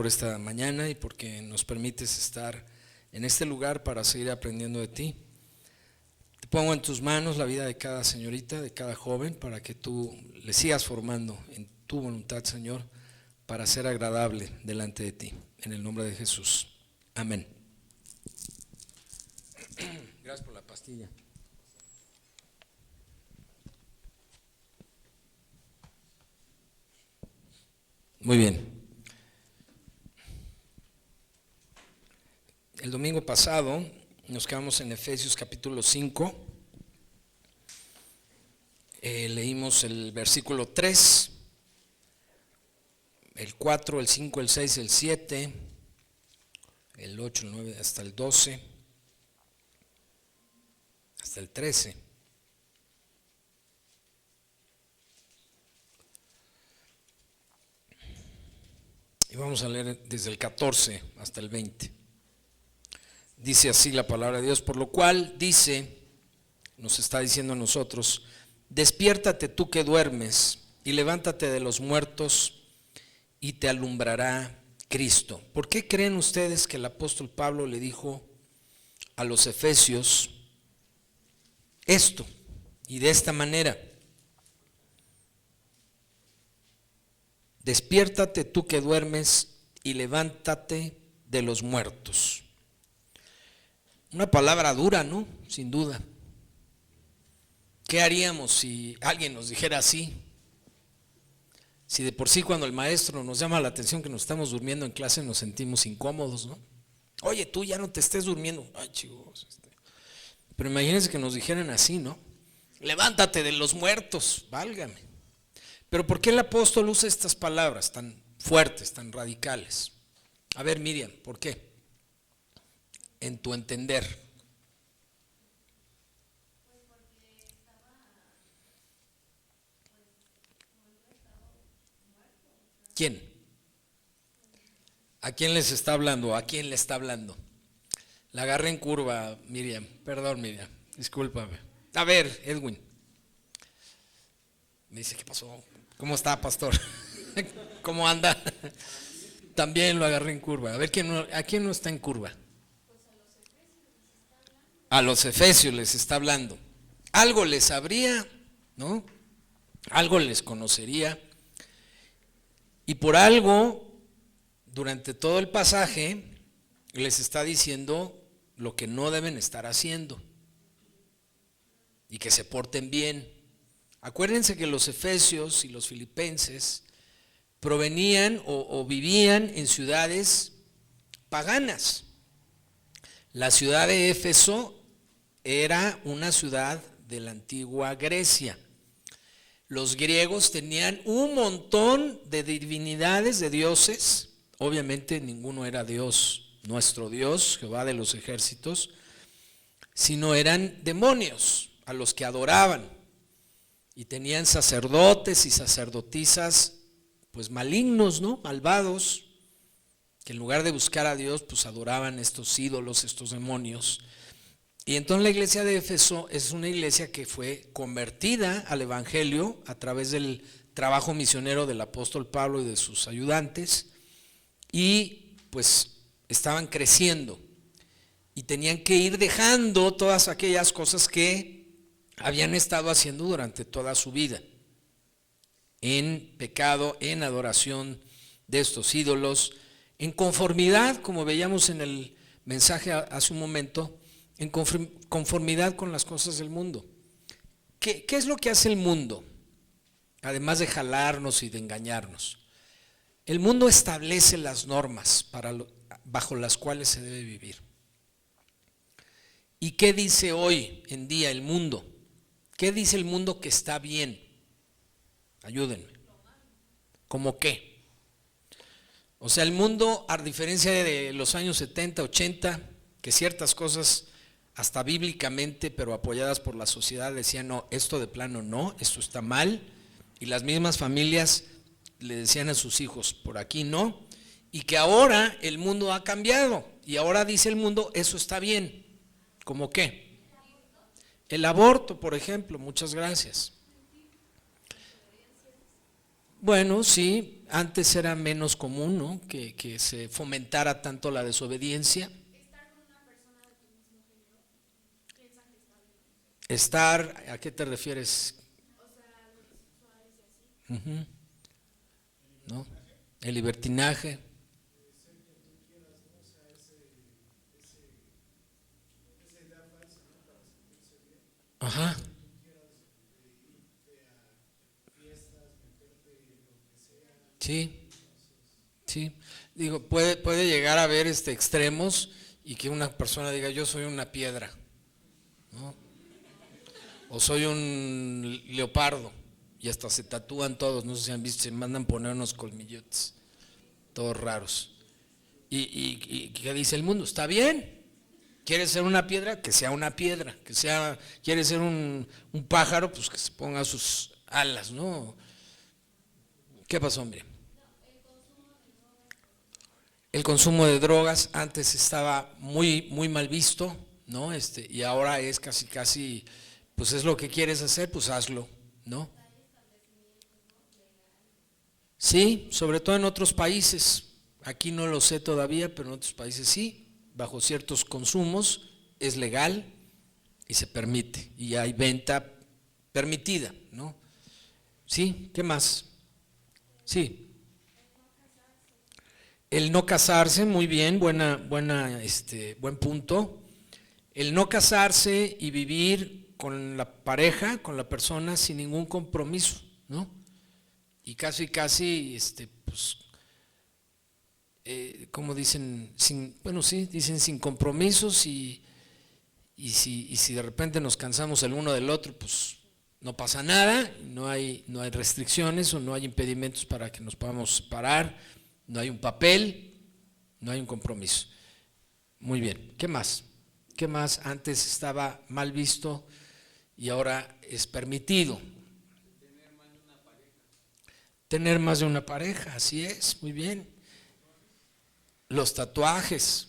por esta mañana y porque nos permites estar en este lugar para seguir aprendiendo de ti. Te pongo en tus manos la vida de cada señorita, de cada joven, para que tú le sigas formando en tu voluntad, Señor, para ser agradable delante de ti. En el nombre de Jesús. Amén. Gracias por la pastilla. Muy bien. El domingo pasado nos quedamos en Efesios capítulo 5. Leímos el versículo 3, el 4, el 5, el 6, el 7, el 8, el 9, hasta el 12, hasta el 13. Y vamos a leer desde el 14 hasta el 20. Dice así la palabra de Dios, por lo cual dice, nos está diciendo a nosotros, despiértate tú que duermes y levántate de los muertos y te alumbrará Cristo. ¿Por qué creen ustedes que el apóstol Pablo le dijo a los efesios esto y de esta manera? Despiértate tú que duermes y levántate de los muertos. Una palabra dura, ¿no? Sin duda. ¿Qué haríamos si alguien nos dijera así? Si de por sí cuando el maestro nos llama la atención que nos estamos durmiendo en clase nos sentimos incómodos, ¿no? Oye, tú ya no te estés durmiendo. Ay, chicos. Pero imagínense que nos dijeran así, ¿no? Levántate de los muertos, válgame. Pero ¿por qué el apóstol usa estas palabras tan fuertes, tan radicales? A ver, Miriam, ¿por qué? En tu entender. ¿Quién? ¿A quién les está hablando? ¿A quién le está hablando? La agarré en curva, Miriam. Perdón, Miriam. Discúlpame. A ver, Edwin. Me dice, ¿qué pasó? ¿Cómo está, pastor? ¿Cómo anda? También lo agarré en curva. A ver, ¿a quién no está en curva? A los efesios les está hablando. Algo les sabría, ¿no? Algo les conocería. Y por algo, durante todo el pasaje, les está diciendo lo que no deben estar haciendo. Y que se porten bien. Acuérdense que los efesios y los filipenses provenían o vivían en ciudades paganas. La ciudad de Éfeso era una ciudad de la antigua Grecia. Los griegos tenían un montón de divinidades, de dioses. Obviamente ninguno era Dios, nuestro Dios, Jehová de los ejércitos, sino eran demonios a los que adoraban. Y tenían sacerdotes y sacerdotisas pues malignos, ¿no? Malvados, que en lugar de buscar a Dios pues adoraban estos ídolos, estos demonios. Y entonces la iglesia de Éfeso es una iglesia que fue convertida al evangelio a través del trabajo misionero del apóstol Pablo y de sus ayudantes, y pues estaban creciendo y tenían que ir dejando todas aquellas cosas que habían estado haciendo durante toda su vida, en pecado, en adoración de estos ídolos, en conformidad, como veíamos en el mensaje hace un momento, en conformidad con las cosas del mundo. ¿Qué es lo que hace el mundo? Además de jalarnos y de engañarnos. El mundo establece las normas bajo las cuales se debe vivir. ¿Y qué dice hoy en día el mundo? ¿Qué dice el mundo que está bien? Ayúdenme. ¿Cómo qué? O sea, el mundo, a diferencia de los años 70, 80, que ciertas cosas hasta bíblicamente, pero apoyadas por la sociedad, decían, no, esto de plano no, esto está mal, y las mismas familias le decían a sus hijos, por aquí no, y que ahora el mundo ha cambiado, y ahora dice el mundo, eso está bien. ¿Cómo qué? El aborto, por ejemplo, muchas gracias. Bueno, sí, Antes era menos común, ¿no? Que se fomentara tanto la desobediencia. Estar, ¿a qué te refieres? Ujú. ¿No? El libertinaje. Ajá. Sí, sí. Digo, puede llegar a haber extremos y que una persona diga, yo soy una piedra, ¿no? O soy un leopardo, y hasta se tatúan todos, no sé si han visto, se mandan poner unos colmillotes, todos raros. ¿Y qué dice el mundo? Está bien. ¿Quieres ser una piedra? Que sea una piedra. ¿Quieres ser un pájaro? Pues que se ponga sus alas, ¿no? ¿Qué pasó, hombre? El consumo de drogas antes estaba muy, muy mal visto, ¿no? Y ahora es casi, pues es lo que quieres hacer, pues hazlo, ¿no? Sí, sobre todo en otros países. Aquí no lo sé todavía, pero en otros países sí. Bajo ciertos consumos es legal y se permite. Y hay venta permitida, ¿no? Sí, ¿qué más? Sí. El no casarse, muy bien, buen punto. El no casarse y vivir con la pareja, con la persona, sin ningún compromiso, ¿no? Y casi, pues, como dicen, bueno, sí, dicen sin compromisos y si de repente nos cansamos el uno del otro, pues no pasa nada, no hay restricciones o no hay impedimentos para que nos podamos separar, no hay un papel, no hay un compromiso. Muy bien, ¿qué más? ¿Qué más? Antes estaba mal visto y ahora es permitido. Tener más de una pareja, así es, muy bien. Los tatuajes.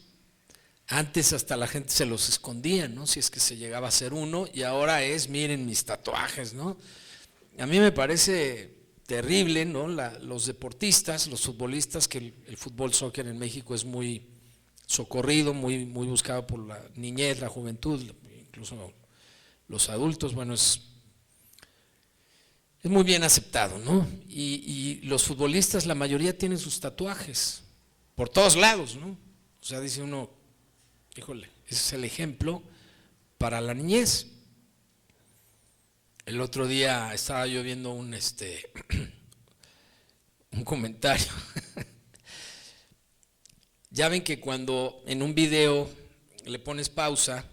Antes hasta la gente se los escondía, ¿no? Si es que se llegaba a hacer uno, y ahora es, miren mis tatuajes, ¿no? A mí me parece terrible, ¿no? Los deportistas, los futbolistas, que el fútbol soccer en México es muy socorrido, muy, muy buscado por la niñez, la juventud, incluso los adultos, bueno, es muy bien aceptado, ¿no? Y los futbolistas, la mayoría tienen sus tatuajes, por todos lados, ¿no? O sea, dice uno, híjole, ese es el ejemplo para la niñez. El otro día estaba yo viendo un comentario. Ya ven que cuando en un video le pones pausa,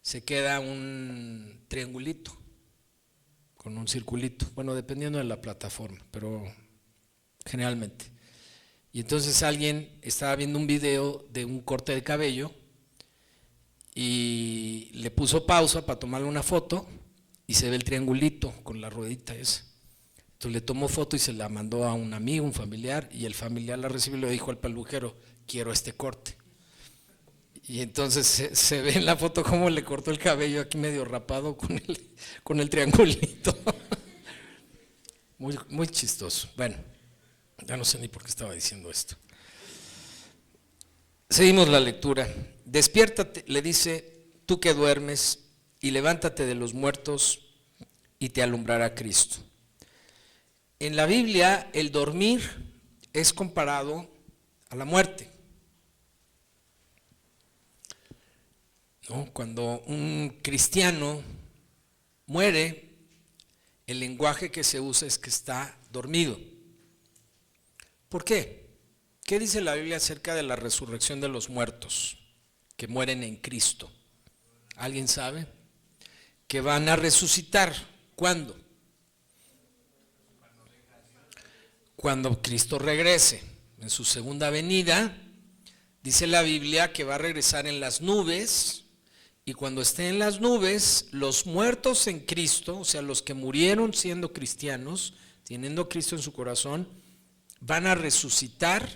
se queda un triangulito con un circulito, bueno, dependiendo de la plataforma, pero generalmente. Y entonces alguien estaba viendo un video de un corte de cabello y le puso pausa para tomarle una foto y se ve el triangulito con la ruedita esa. Entonces le tomó foto y se la mandó a un amigo, un familiar, y el familiar la recibió y le dijo al peluquero, quiero este corte. Y entonces se ve en la foto cómo le cortó el cabello aquí medio rapado con el triangulito. Muy, muy chistoso. Bueno, ya no sé ni por qué estaba diciendo esto. Seguimos la lectura. Despiértate, le dice, tú que duermes, y levántate de los muertos y te alumbrará Cristo. En la Biblia el dormir es comparado a la muerte, ¿no? Cuando un cristiano muere, el lenguaje que se usa es que está dormido. ¿Por qué? ¿Qué dice la Biblia acerca de la resurrección de los muertos que mueren en Cristo? ¿Alguien sabe? Que van a resucitar. ¿Cuándo? Cuando Cristo regrese en su segunda venida. Dice la Biblia que va a regresar en las nubes, y cuando esté en las nubes, los muertos en Cristo, o sea, los que murieron siendo cristianos, teniendo a Cristo en su corazón, van a resucitar.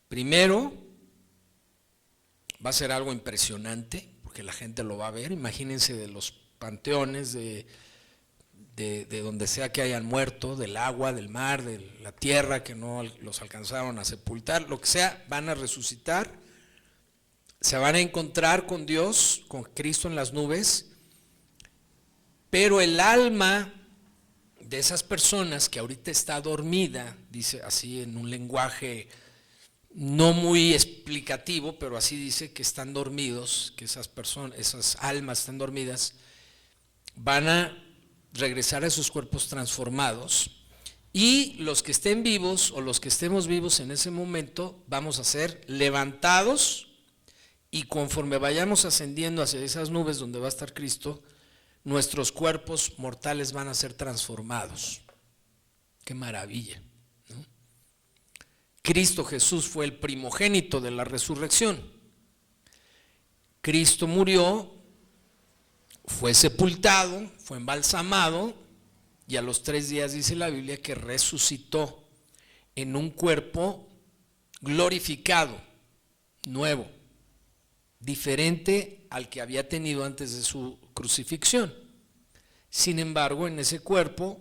Primero, va a ser algo impresionante, porque la gente lo va a ver. Imagínense de los panteones de de donde sea que hayan muerto, del agua, del mar, de la tierra, que no los alcanzaron a sepultar, lo que sea, van a resucitar, se van a encontrar con Dios, con Cristo en las nubes, pero el alma de esas personas que ahorita está dormida, dice así en un lenguaje no muy explicativo, pero así dice que están dormidos, que esas personas, esas almas están dormidas, van a regresar a sus cuerpos transformados, y los que estén vivos o los que estemos vivos en ese momento vamos a ser levantados, y conforme vayamos ascendiendo hacia esas nubes donde va a estar Cristo, nuestros cuerpos mortales van a ser transformados. ¡Qué maravilla! ¿No? Cristo Jesús fue el primogénito de la resurrección. Cristo murió, fue sepultado, fue embalsamado, y a los 3 días dice la Biblia que resucitó en un cuerpo glorificado, nuevo, diferente al que había tenido antes de su crucifixión. Sin embargo, en ese cuerpo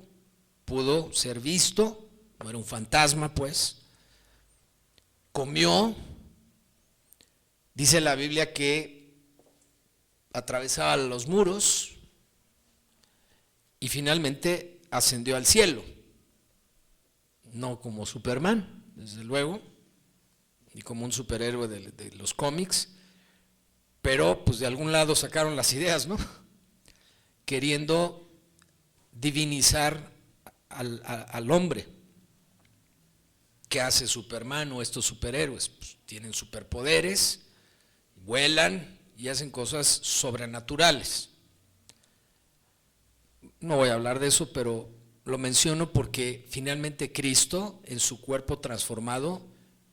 pudo ser visto, no era un fantasma pues, comió, dice la Biblia que atravesaba los muros y finalmente ascendió al cielo, no como Superman, desde luego, ni como un superhéroe de los cómics, pero pues de algún lado sacaron las ideas, ¿no? Queriendo divinizar al hombre. ¿Qué hace Superman o estos superhéroes? Pues tienen superpoderes, vuelan y hacen cosas sobrenaturales. No voy a hablar de eso, pero lo menciono porque finalmente Cristo en su cuerpo transformado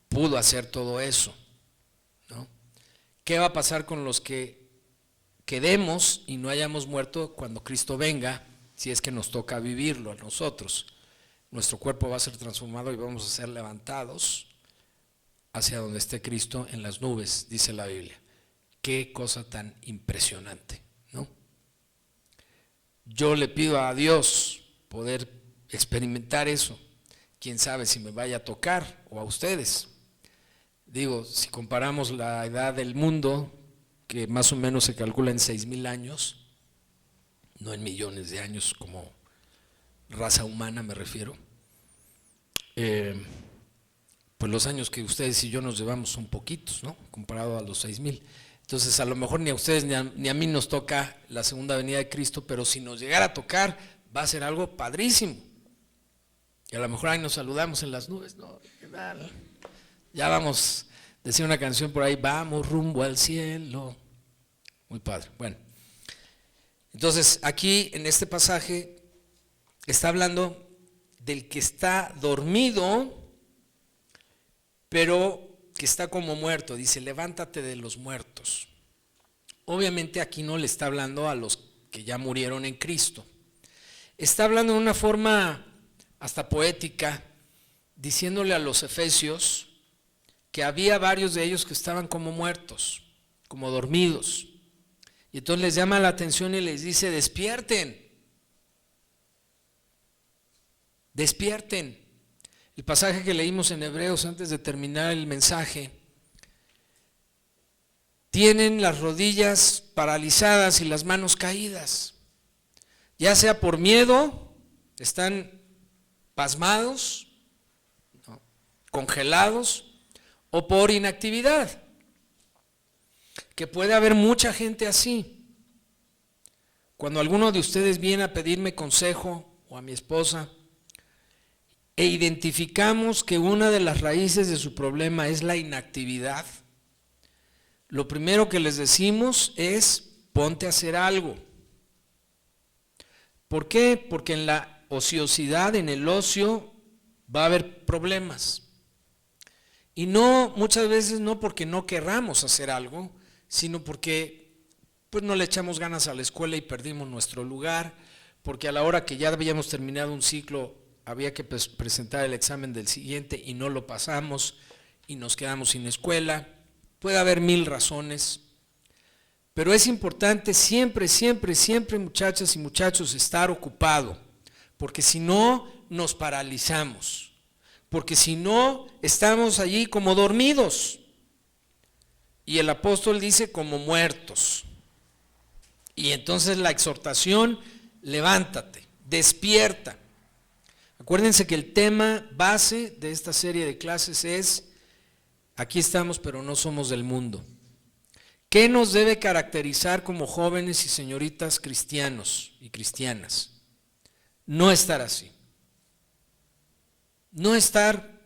pudo hacer todo eso, ¿no? ¿Qué va a pasar con los que quedemos y no hayamos muerto cuando Cristo venga, si es que nos toca vivirlo a nosotros? Nuestro cuerpo va a ser transformado y vamos a ser levantados hacia donde esté Cristo en las nubes, dice la Biblia. Qué cosa tan impresionante, ¿no? Yo le pido a Dios poder experimentar eso. Quién sabe si me vaya a tocar o a ustedes. Digo, si comparamos la edad del mundo, que más o menos se calcula en 6,000 años, no en millones de años como raza humana me refiero, pues los años que ustedes y yo nos llevamos son poquitos, ¿no? Comparado a los 6,000. Entonces a lo mejor ni a ustedes ni a mí nos toca la segunda venida de Cristo, pero si nos llegara a tocar va a ser algo padrísimo. Y a lo mejor ahí nos saludamos en las nubes, ¿no? ¿Qué tal? Ya vamos, decía una canción por ahí, vamos rumbo al cielo. Muy padre. Bueno, entonces aquí en este pasaje está hablando del que está dormido, pero que está como muerto. Dice, levántate de los muertos. Obviamente aquí no le está hablando a los que ya murieron en Cristo. Está hablando de una forma hasta poética, diciéndole a los efesios que había varios de ellos que estaban como muertos, como dormidos. Y entonces les llama la atención y les dice, despierten. Despierten. El pasaje que leímos en Hebreos antes de terminar el mensaje, tienen las rodillas paralizadas y las manos caídas, ya sea por miedo, están pasmados, ¿no?, congelados, o por inactividad, que puede haber mucha gente así. Cuando alguno de ustedes viene a pedirme consejo, o a mi esposa, e identificamos que una de las raíces de su problema es la inactividad, lo primero que les decimos es, ponte a hacer algo. ¿Por qué? Porque en la ociosidad, en el ocio, va a haber problemas. Y no, muchas veces no porque no querramos hacer algo, sino porque pues no le echamos ganas a la escuela y perdimos nuestro lugar, porque a la hora que ya habíamos terminado un ciclo había que presentar el examen del siguiente y no lo pasamos y nos quedamos sin escuela. Puede haber 1000 razones, pero es importante siempre, siempre, siempre, muchachas y muchachos, estar ocupado. porque si no nos paralizamos, porque si no estamos allí como dormidos. Y el apóstol dice como muertos. Y entonces la exhortación, levántate, despierta. Acuérdense que el tema base de esta serie de clases es: aquí estamos pero no somos del mundo. ¿Qué nos debe caracterizar como jóvenes y señoritas cristianos y cristianas? No estar así. No estar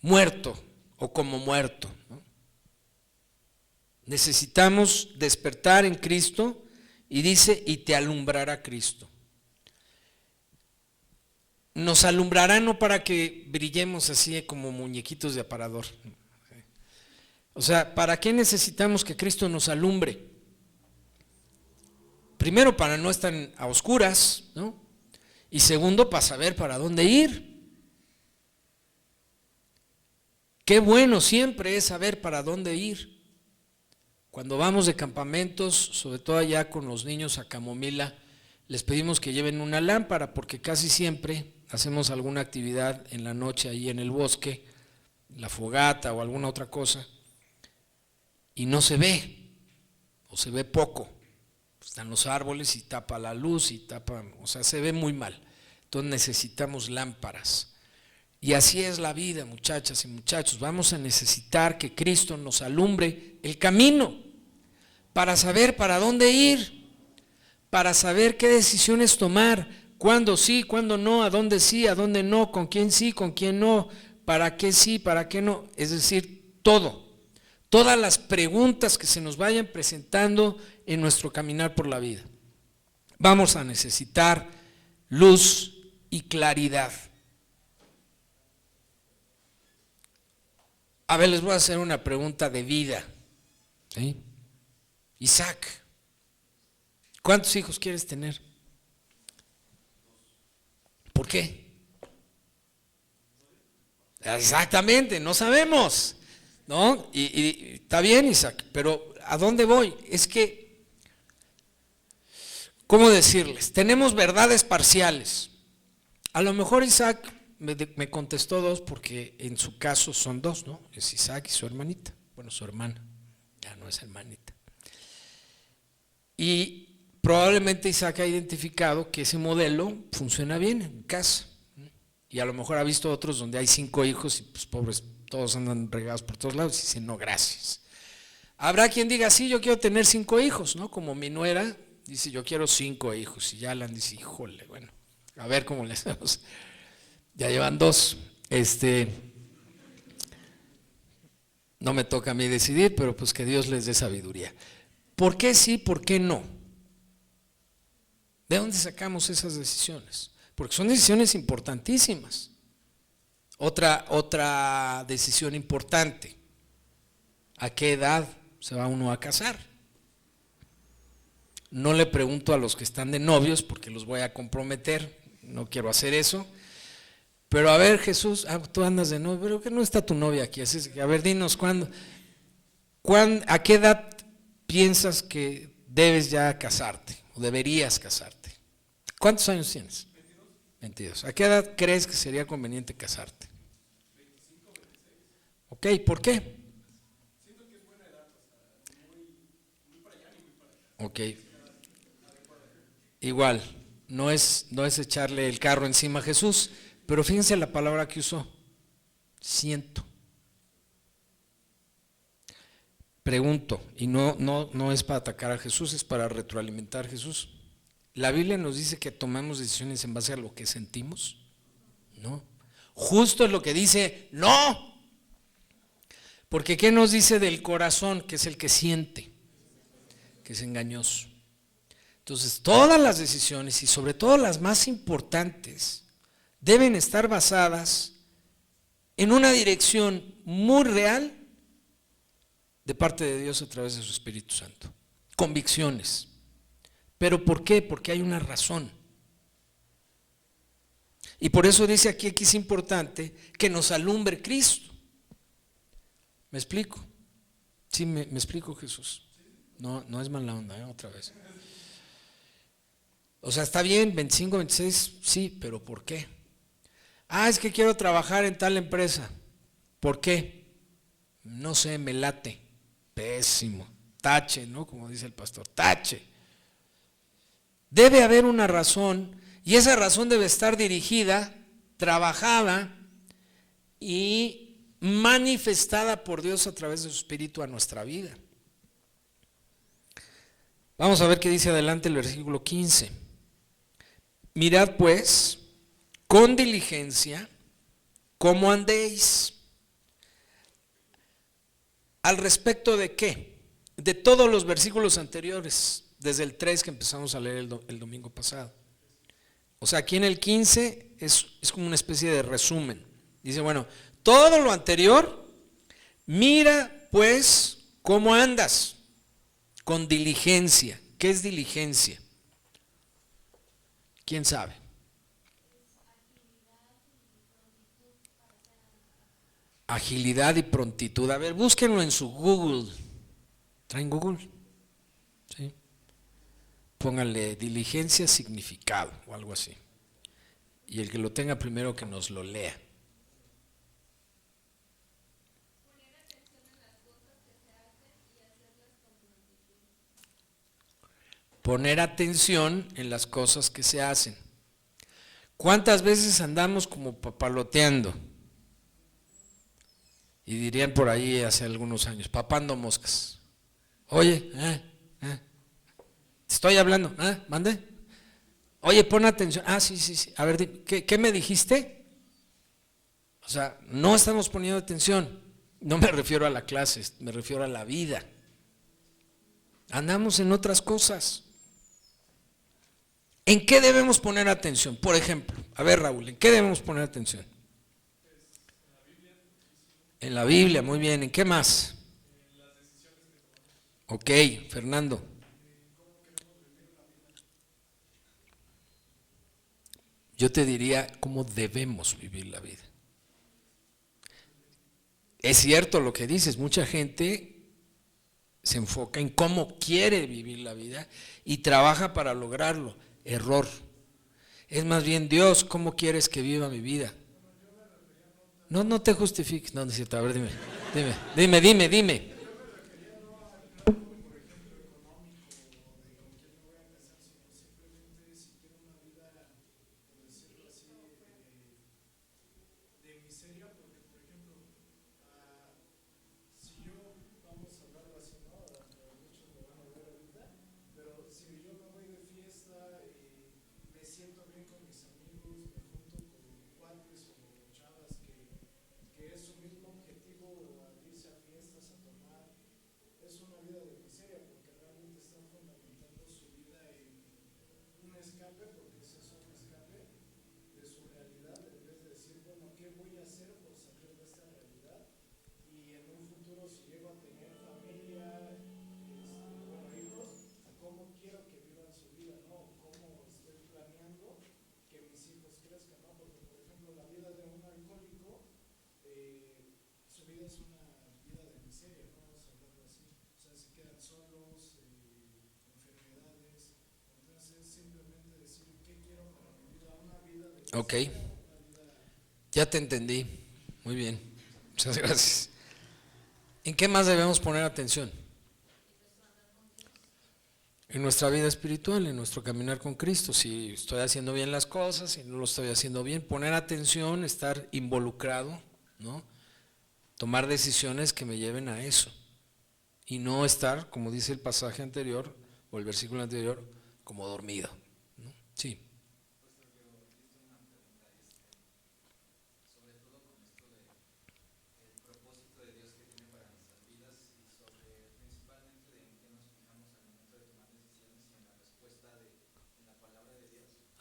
muerto o como muerto, ¿no? Necesitamos despertar en Cristo, y dice, y te alumbrará Cristo. Nos alumbrará no para que brillemos así como muñequitos de aparador. O sea, ¿para qué necesitamos que Cristo nos alumbre? Primero, para no estar a oscuras, ¿no? Y segundo, para saber para dónde ir. Qué bueno siempre es saber para dónde ir. Cuando vamos de campamentos, sobre todo allá con los niños a Camomila, les pedimos que lleven una lámpara, porque casi siempre hacemos alguna actividad en la noche ahí en el bosque, la fogata o alguna otra cosa, y no se ve, o se ve poco. Están los árboles y tapa la luz y tapa, o sea, se ve muy mal. Entonces necesitamos lámparas. Y así es la vida, muchachas y muchachos. Vamos a necesitar que Cristo nos alumbre el camino para saber para dónde ir, para saber qué decisiones tomar, cuándo sí, cuándo no, a dónde sí, a dónde no, con quién sí, con quién no, para qué sí, para qué no. Es decir, todas las preguntas que se nos vayan presentando en nuestro caminar por la vida. Vamos a necesitar luz y claridad. A ver, les voy a hacer una pregunta de vida. ¿Sí? Isaac, ¿cuántos hijos quieres tener? ¿Por qué? Exactamente, no sabemos, ¿no? Y está bien, Isaac, pero ¿a dónde voy? Es que, ¿cómo decirles? Tenemos verdades parciales. A lo mejor Isaac me contestó dos, porque en su caso son dos, ¿no? Es Isaac y su hermanita, bueno, su hermana, ya no es hermanita. Y probablemente Isaac ha identificado que ese modelo funciona bien en casa. Y a lo mejor ha visto otros donde hay 5 hijos y pues pobres, todos andan regados por todos lados y dicen, no, gracias. Habrá quien diga, sí, yo quiero tener 5 hijos, ¿no? Como mi nuera dice, yo quiero 5 hijos. Y ya Alan dice, híjole, bueno, a ver cómo le hacemos. Ya llevan 2. No me toca a mí decidir, pero pues que Dios les dé sabiduría. ¿Por qué sí, por qué no? ¿De dónde sacamos esas decisiones? Porque son decisiones importantísimas. Otra decisión importante: ¿a qué edad se va uno a casar? No le pregunto a los que están de novios porque los voy a comprometer, no quiero hacer eso. Pero a ver, Jesús, tú andas de novio, pero que no está tu novia aquí, así es que, a ver, dinos, ¿a qué edad piensas que debes ya casarte o deberías casarte? ¿Cuántos años tienes? 22. ¿A qué edad crees que sería conveniente casarte? 25, 26. Ok, ¿por qué? Siento que es buena edad, muy para allá ni muy para acá. Ok. Igual, no es echarle el carro encima a Jesús, pero fíjense la palabra que usó: siento. Pregunto, y no es para atacar a Jesús, es para retroalimentar a Jesús. ¿La Biblia nos dice que tomamos decisiones en base a lo que sentimos? No. Justo es lo que dice, no. Porque ¿qué nos dice del corazón, que es el que siente? Que es engañoso. Entonces, todas las decisiones, y sobre todo las más importantes, deben estar basadas en una dirección muy real de parte de Dios a través de su Espíritu Santo. Convicciones. ¿Pero por qué? Porque hay una razón. Y por eso dice aquí que es importante que nos alumbre Cristo. ¿Me explico? Sí, me explico, Jesús. No es mala onda, otra vez. O sea, está bien, 25, 26, sí, pero ¿por qué? Es que quiero trabajar en tal empresa. ¿Por qué? No sé, me late. Pésimo. Tache, ¿no? Como dice el pastor, tache. Debe haber una razón, y esa razón debe estar dirigida, trabajada y manifestada por Dios a través de su Espíritu a nuestra vida. Vamos a ver qué dice adelante el versículo 15. Mirad pues con diligencia cómo andéis. ¿Al respecto de qué? De todos los versículos anteriores, desde el 3 que empezamos a leer el domingo pasado. O sea, aquí en el 15 es como una especie de resumen. Dice, bueno, todo lo anterior, mira pues cómo andas, con diligencia. ¿Qué es diligencia? ¿Quién sabe? Agilidad y prontitud. A ver, búsquenlo en su Google. ¿Traen Google? Sí. Pónganle diligencia, significado o algo así. Y el que lo tenga primero que nos lo lea. Poner atención en las cosas que se hacen. ¿Cuántas veces andamos como papaloteando? Y dirían por ahí hace algunos años, papando moscas. Oye, te estoy hablando, mande. Oye, pon atención. Sí. A ver, ¿qué me dijiste? O sea, no estamos poniendo atención. No me refiero a la clase, me refiero a la vida. Andamos en otras cosas. ¿En qué debemos poner atención? Por ejemplo, a ver, Raúl, ¿en qué debemos poner atención? En la Biblia, muy bien. ¿En qué más? Ok, Fernando. Yo te diría cómo debemos vivir la vida. Es cierto lo que dices, mucha gente se enfoca en cómo quiere vivir la vida y trabaja para lograrlo. Error. Es más bien Dios, ¿cómo quieres que viva mi vida? No te justifiques. No, necesito, a ver, dime. Ok, ya te entendí. Muy bien, muchas gracias. ¿En qué más debemos poner atención? En nuestra vida espiritual, en nuestro caminar con Cristo. Si estoy haciendo bien las cosas, si no lo estoy haciendo bien, poner atención, estar involucrado, ¿no? Tomar decisiones que me lleven a eso. Y no estar, como dice el pasaje anterior, o el versículo anterior, como dormido, ¿no? Sí.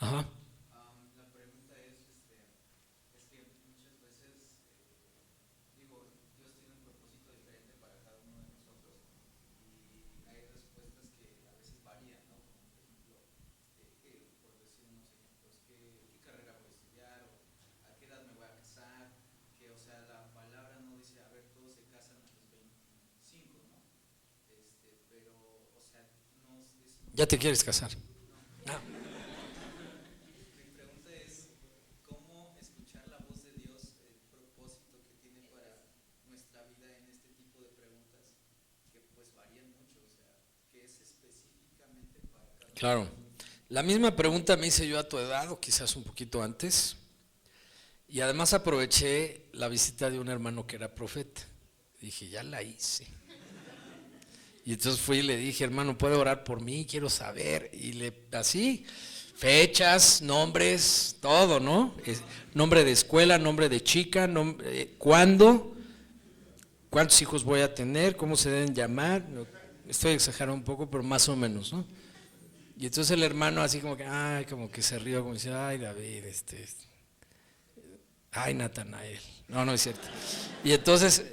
Ajá. ¿Ya te quieres casar? No. Claro. La misma pregunta me hice yo a tu edad, o quizás un poquito antes, y además aproveché la visita de un hermano que era profeta. Dije, ya la hice. Y entonces fui y le dije, hermano, ¿puede orar por mí? Quiero saber. Y así, fechas, nombres, todo, ¿no? Nombre de escuela, nombre de chica, ¿cuándo? ¿Cuántos hijos voy a tener? ¿Cómo se deben llamar? Estoy exagerando un poco, pero más o menos, ¿no? Y entonces el hermano así como que se rió, como dice, ay David, ay Natanael. No, no es cierto. Y entonces,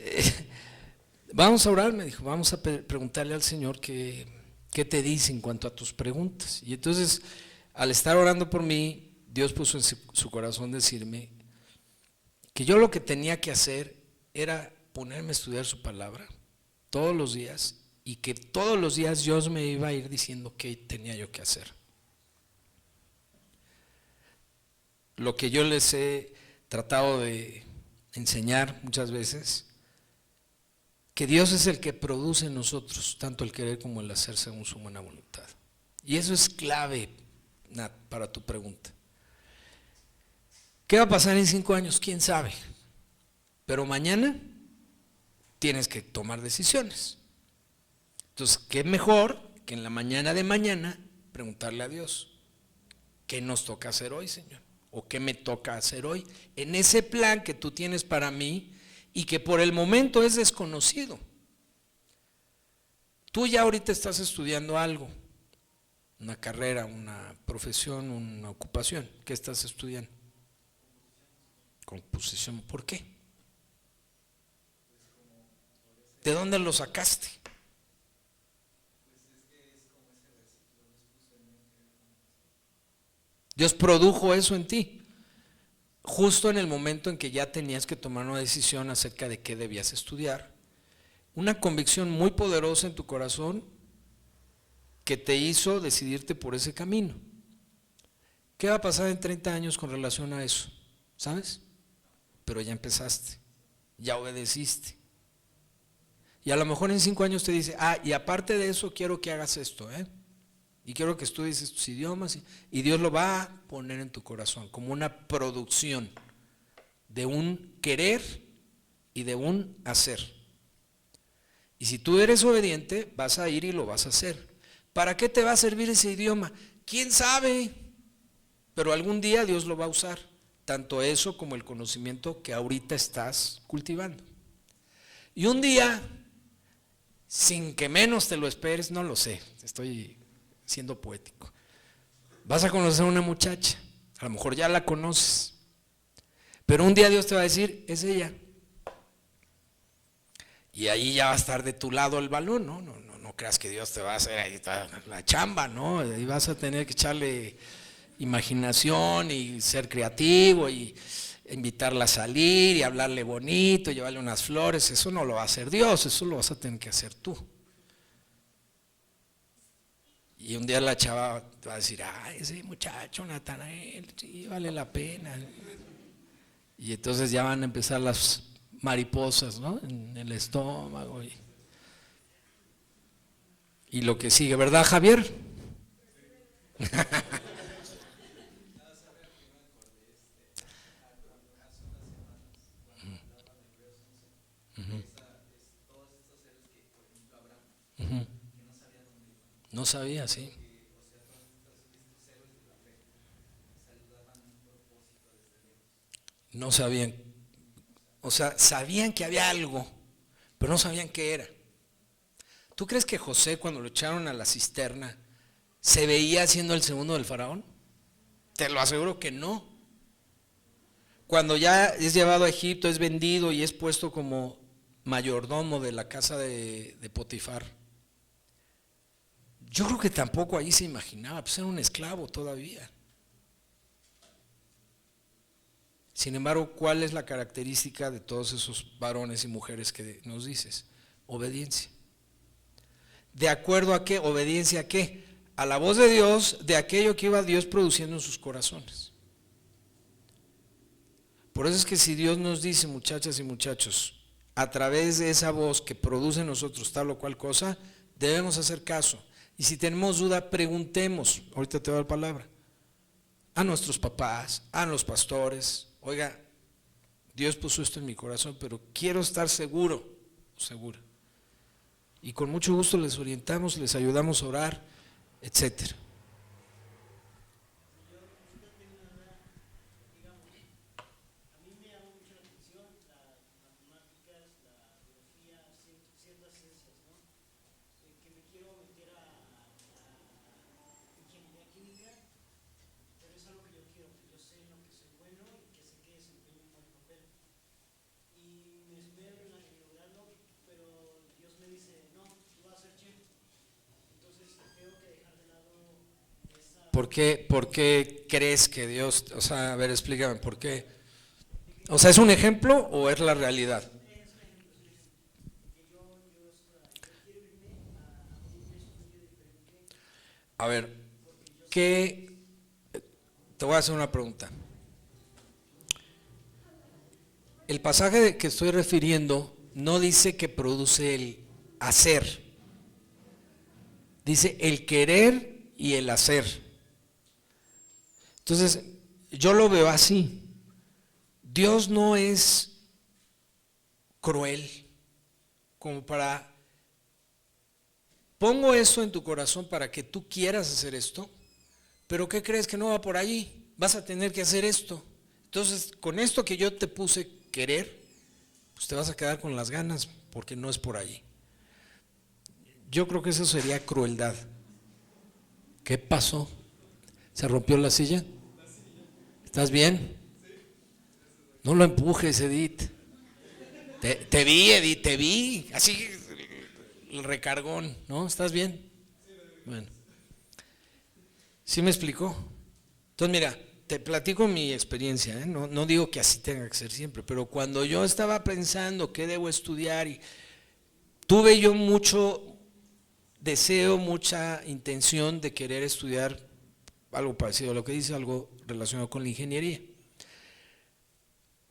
vamos a orar, me dijo, vamos a preguntarle al Señor qué te dice en cuanto a tus preguntas. Y entonces, al estar orando por mí, Dios puso en su corazón decirme que yo lo que tenía que hacer era ponerme a estudiar su palabra todos los días, y que todos los días Dios me iba a ir diciendo qué tenía yo que hacer. Lo que yo les he tratado de enseñar muchas veces, que Dios es el que produce en nosotros tanto el querer como el hacer según su buena voluntad. Y eso es clave, Nat, para tu pregunta. ¿Qué va a pasar en 5 años? ¿Quién sabe? Pero mañana tienes que tomar decisiones. Entonces, ¿qué mejor que en la mañana de mañana preguntarle a Dios, ¿qué nos toca hacer hoy, Señor? ¿O qué me toca hacer hoy? En ese plan que tú tienes para mí y que por el momento es desconocido. Tú ya ahorita estás estudiando algo, una carrera, una profesión, una ocupación. ¿Qué estás estudiando? Composición. ¿Por qué? ¿De dónde lo sacaste? Dios produjo eso en ti, justo en el momento en que ya tenías que tomar una decisión acerca de qué debías estudiar. Una convicción muy poderosa en tu corazón que te hizo decidirte por ese camino. ¿Qué va a pasar en 30 años con relación a eso? ¿Sabes? Pero ya empezaste, ya obedeciste. Y a lo mejor en 5 años te dice, y aparte de eso quiero que hagas esto, y quiero que estudies estos idiomas, y Dios lo va a poner en tu corazón como una producción de un querer y de un hacer. Y si tú eres obediente, vas a ir y lo vas a hacer. ¿Para qué te va a servir ese idioma? ¿Quién sabe? Pero algún día Dios lo va a usar, tanto eso como el conocimiento que ahorita estás cultivando. Y un día, sin que menos te lo esperes, no lo sé, estoy siendo poético, vas a conocer a una muchacha, a lo mejor ya la conoces, pero un día Dios te va a decir, es ella, y ahí ya va a estar de tu lado el balón, no creas que Dios te va a hacer ahí la chamba, ¿no? Ahí vas a tener que echarle imaginación y ser creativo y invitarla a salir y hablarle bonito, llevarle unas flores. Eso no lo va a hacer Dios, eso lo vas a tener que hacer tú. Y un día la chava te va a decir, ese muchacho Natanael, sí, vale la pena. Y entonces ya van a empezar las mariposas, ¿no? En el estómago y lo que sigue, ¿verdad, Javier? No sabía, sí. No sabían, o sea, sabían que había algo, pero no sabían qué era. ¿Tú crees que José, cuando lo echaron a la cisterna, se veía siendo el segundo del faraón? Te lo aseguro que no. Cuando ya es llevado a Egipto, es vendido y es puesto como mayordomo de la casa de Potifar, yo creo que tampoco ahí se imaginaba, pues era un esclavo todavía. Sin embargo, ¿cuál es la característica de todos esos varones y mujeres que nos dices? Obediencia. ¿De acuerdo a qué? ¿Obediencia a qué? A la voz de Dios, de aquello que iba Dios produciendo en sus corazones. Por eso es que si Dios nos dice, muchachas y muchachos, a través de esa voz que produce en nosotros tal o cual cosa, debemos hacer caso. Y si tenemos duda, preguntemos. Ahorita te doy la palabra. A nuestros papás, a los pastores. Oiga, Dios puso esto en mi corazón, pero quiero estar seguro, segura. Y con mucho gusto les orientamos, les ayudamos a orar, etcétera. ¿Por qué crees que Dios, o sea, a ver, explícame, ¿por qué? O sea, ¿es un ejemplo o es la realidad? A ver, ¿qué? Te voy a hacer una pregunta. El pasaje que estoy refiriendo no dice que produce el hacer, dice el querer y el hacer. Entonces, yo lo veo así. Dios no es cruel como para, pongo eso en tu corazón para que tú quieras hacer esto, pero ¿qué crees que no va por allí? Vas a tener que hacer esto. Entonces, con esto que yo te puse querer, pues te vas a quedar con las ganas, porque no es por allí. Yo creo que eso sería crueldad. ¿Qué pasó? ¿Se rompió la silla? ¿Estás bien? No lo empujes, Edith. Te vi, Edith, te vi. Así, el recargón, ¿no? ¿Estás bien? Bueno. ¿Sí me explicó? Entonces, mira, te platico mi experiencia, ¿eh? No digo que así tenga que ser siempre, pero cuando yo estaba pensando qué debo estudiar, y tuve yo mucho deseo, mucha intención de querer estudiar algo parecido a lo que dice, algo relacionado con la ingeniería.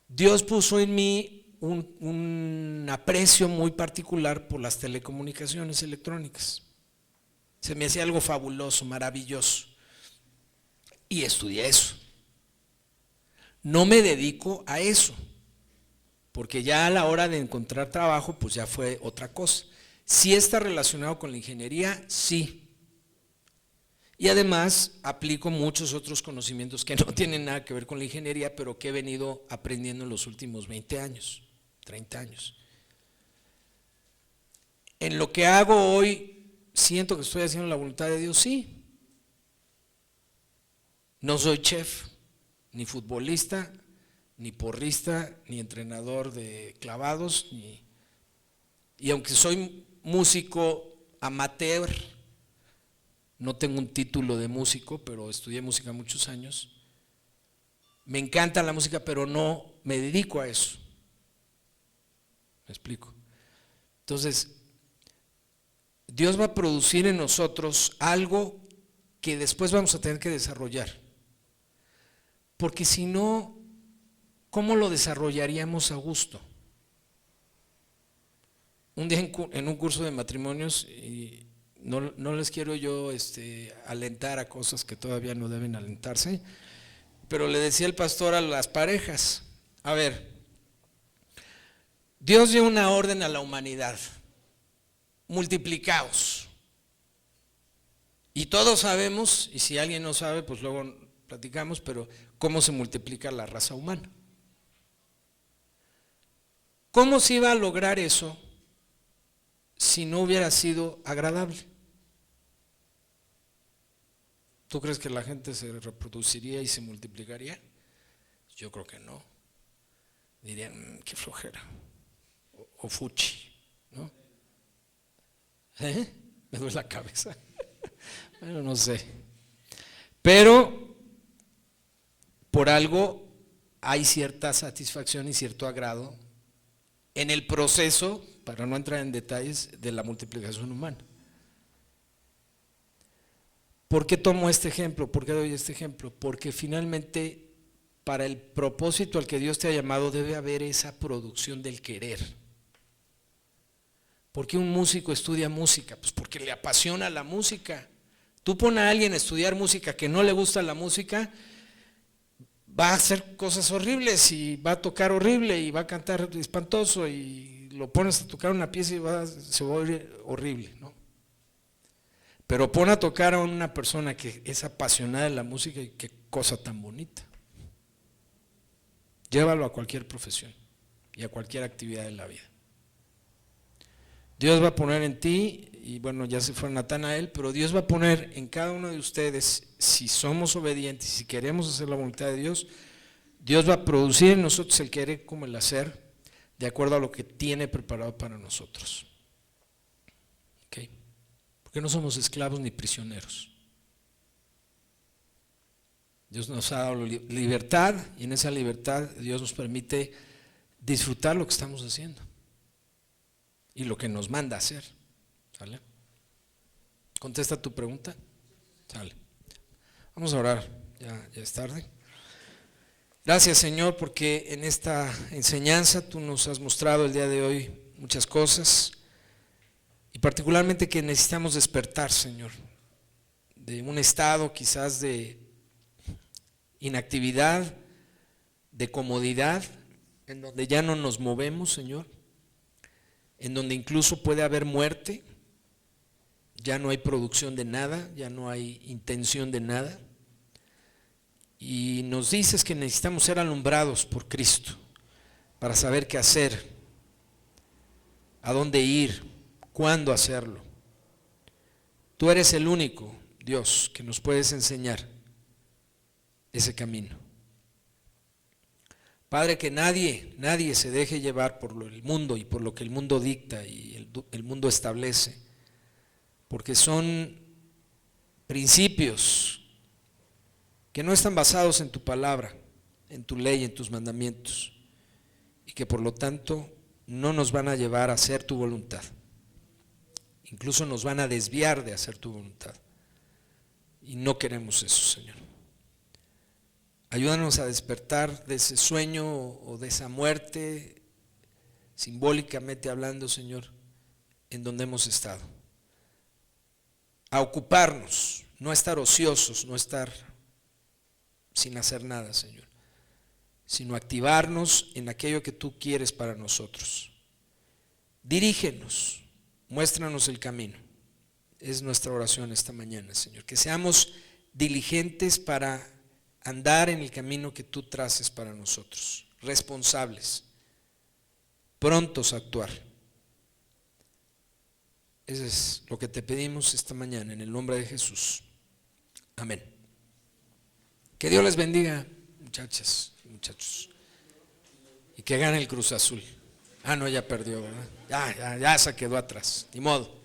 Dios puso en mí un aprecio muy particular por las telecomunicaciones electrónicas. Se me hacía algo fabuloso, maravilloso. Y estudié eso. No me dedico a eso, porque ya a la hora de encontrar trabajo, pues ya fue otra cosa. Sí está relacionado con la ingeniería, sí. Y además aplico muchos otros conocimientos que no tienen nada que ver con la ingeniería, pero que he venido aprendiendo en los últimos 20 años, 30 años. En lo que hago hoy, siento que estoy haciendo la voluntad de Dios, sí. No soy chef, ni futbolista, ni porrista, ni entrenador de clavados, y aunque soy músico amateur, no tengo un título de músico, pero estudié música muchos años. Me encanta la música, pero no me dedico a eso. ¿Me explico? Entonces, Dios va a producir en nosotros algo que después vamos a tener que desarrollar. Porque si no, ¿cómo lo desarrollaríamos a gusto? Un día en un curso de matrimonios, y no les quiero yo alentar a cosas que todavía no deben alentarse, pero le decía el pastor a las parejas, a ver, Dios dio una orden a la humanidad, multiplicaos. Y todos sabemos, y si alguien no sabe, pues luego platicamos, pero ¿cómo se multiplica la raza humana? ¿Cómo se iba a lograr eso si no hubiera sido agradable? ¿Tú crees que la gente se reproduciría y se multiplicaría? Yo creo que no. Dirían, qué flojera, o fuchi, ¿no? Me duele la cabeza. Bueno, no sé. Pero por algo hay cierta satisfacción y cierto agrado en el proceso, para no entrar en detalles, de la multiplicación humana. ¿Por qué tomo este ejemplo? ¿Por qué doy este ejemplo? Porque finalmente, para el propósito al que Dios te ha llamado, debe haber esa producción del querer. ¿Por qué un músico estudia música? Pues porque le apasiona la música. Tú pones a alguien a estudiar música que no le gusta la música, va a hacer cosas horribles y va a tocar horrible y va a cantar espantoso, y lo pones a tocar una pieza y se va a oír horrible, ¿no? Pero pon a tocar a una persona que es apasionada de la música, y qué cosa tan bonita. Llévalo a cualquier profesión y a cualquier actividad de la vida. Dios va a poner en ti, y bueno, ya se fue Natanael, pero Dios va a poner en cada uno de ustedes, si somos obedientes, si queremos hacer la voluntad de Dios, Dios va a producir en nosotros el querer como el hacer, de acuerdo a lo que tiene preparado para nosotros. ¿Okay? Porque no somos esclavos ni prisioneros. Dios nos ha dado libertad, y en esa libertad Dios nos permite disfrutar lo que estamos haciendo y lo que nos manda a hacer. ¿Sale? ¿Contesta tu pregunta? Sale. Vamos a orar, ya es tarde. Gracias, Señor, porque en esta enseñanza tú nos has mostrado el día de hoy muchas cosas, y particularmente que necesitamos despertar, Señor, de un estado quizás de inactividad, de comodidad, en donde ya no nos movemos, Señor, en donde incluso puede haber muerte, ya no hay producción de nada, ya no hay intención de nada, y nos dices que necesitamos ser alumbrados por Cristo para saber qué hacer, a dónde ir, cuándo hacerlo. Tú eres el único, Dios, que nos puedes enseñar ese camino. Padre, que nadie se deje llevar por el mundo y por lo que el mundo dicta y el mundo establece, porque son principios que no están basados en tu palabra, en tu ley, en tus mandamientos, y que por lo tanto no nos van a llevar a hacer tu voluntad, incluso nos van a desviar de hacer tu voluntad, y no queremos eso, Señor. Ayúdanos a despertar de ese sueño o de esa muerte, simbólicamente hablando, Señor, en donde hemos estado. A ocuparnos, no a estar ociosos, no a estar sin hacer nada, Señor, sino activarnos en aquello que tú quieres para nosotros. Dirígenos, muéstranos el camino. Es nuestra oración esta mañana, Señor, que seamos diligentes para andar en el camino que tú traces para nosotros, responsables, prontos a actuar. Eso es lo que te pedimos esta mañana en el nombre de Jesús. Amén. Que Dios les bendiga, muchachas y muchachos, y que gane el Cruz Azul. No, ya perdió, ¿verdad? Ya se quedó atrás, ni modo.